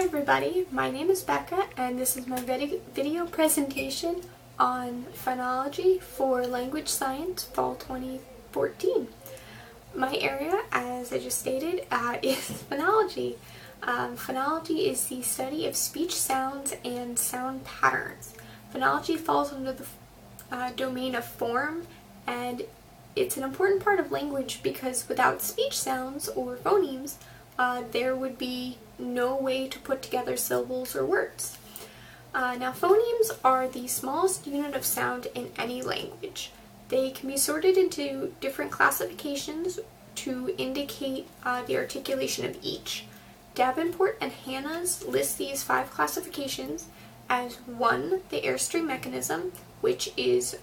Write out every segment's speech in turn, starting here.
everybody, my name is Becca and this is my video presentation on phonology for language science fall 2014. My area, as I just stated, is phonology. Phonology is the study of speech sounds and sound patterns. Phonology falls under the domain of form, and it's an important part of language because without speech sounds or phonemes, there would be no way to put together syllables or words. Now, phonemes are the smallest unit of sound in any language. They can be sorted into different classifications to indicate the articulation of each. Davenport and Hanna's list these 5 classifications as 1, the airstream mechanism, which is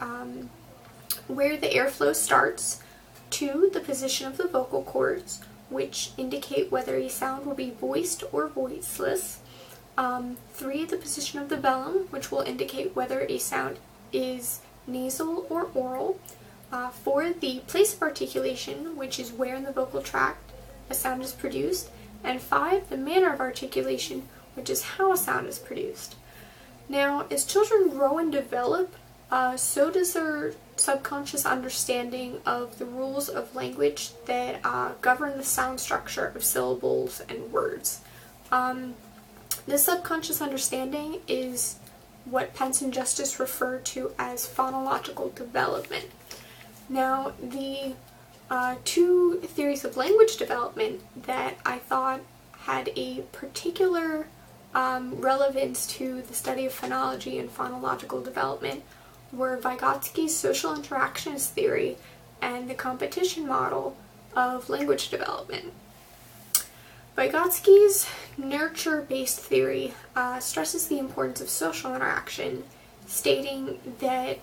where the airflow starts, 2, the position of the vocal cords, which indicate whether a sound will be voiced or voiceless, 3, the position of the velum, which will indicate whether a sound is nasal or oral, 4, the place of articulation, which is where in the vocal tract a sound is produced, and 5, the manner of articulation, which is how a sound is produced. Now, as children grow and develop, so does their subconscious understanding of the rules of language that govern the sound structure of syllables and words. This subconscious understanding is what Pence and Justice refer to as phonological development. Now, the 2 theories of language development that I thought had a particular relevance to the study of phonology and phonological development were Vygotsky's social interactions theory and the competition model of language development. Vygotsky's nurture-based theory stresses the importance of social interaction, stating that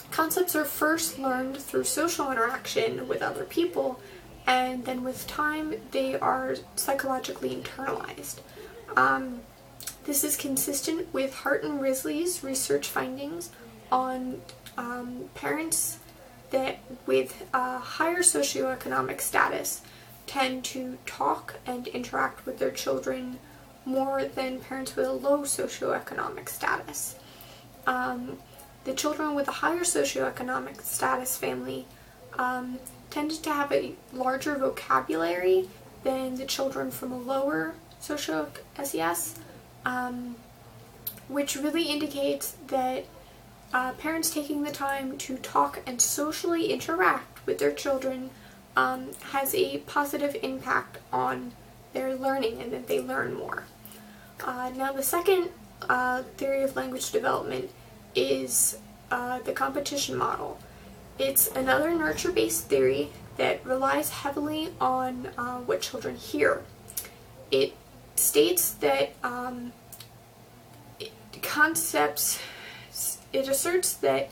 concepts are first learned through social interaction with other people, and then with time they are psychologically internalized. This is consistent with Hart and Risley's research findings on parents that with a higher socioeconomic status tend to talk and interact with their children more than parents with a low socioeconomic status. The children with a higher socioeconomic status family tended to have a larger vocabulary than the children from a lower SES, which really indicates that parents taking the time to talk and socially interact with their children has a positive impact on their learning and that they learn more. Now, the second theory of language development is the competition model. It's another nurture-based theory that relies heavily on what children hear. It states that it asserts that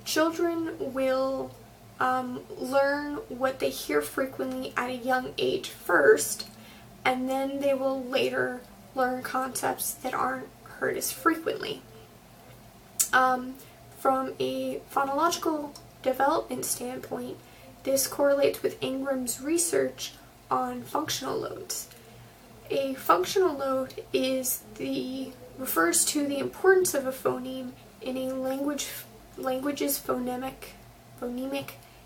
children will learn what they hear frequently at a young age first, and then they will later learn concepts that aren't heard as frequently. From a phonological development standpoint, this correlates with Ingram's research on functional loads. A functional load refers to the importance of a phoneme in a language's phonemic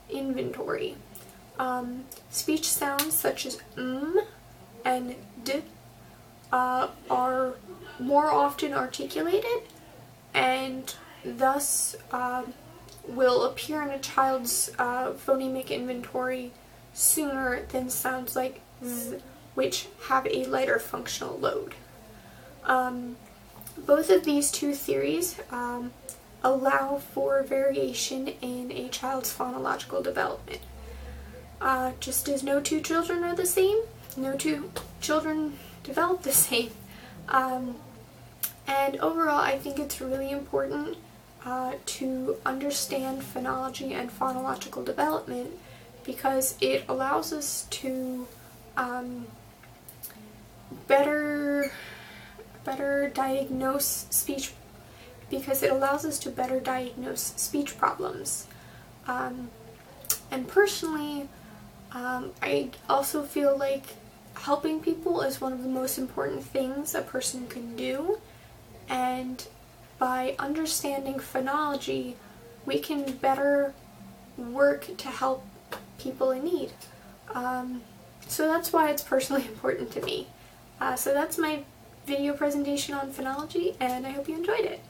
inventory. Speech sounds such as and d are more often articulated and thus will appear in a child's phonemic inventory sooner than sounds like z, which have a lighter functional load. Both of these 2 theories allow for variation in a child's phonological development. Just as no 2 children are the same, no 2 children develop the same. And overall, I think it's really important to understand phonology and phonological development because it allows us to better diagnose speech problems. And personally, I also feel like helping people is one of the most important things a person can do, and by understanding phonology, we can better work to help people in need. So that's why it's personally important to me. So that's my video presentation on phonology, and I hope you enjoyed it.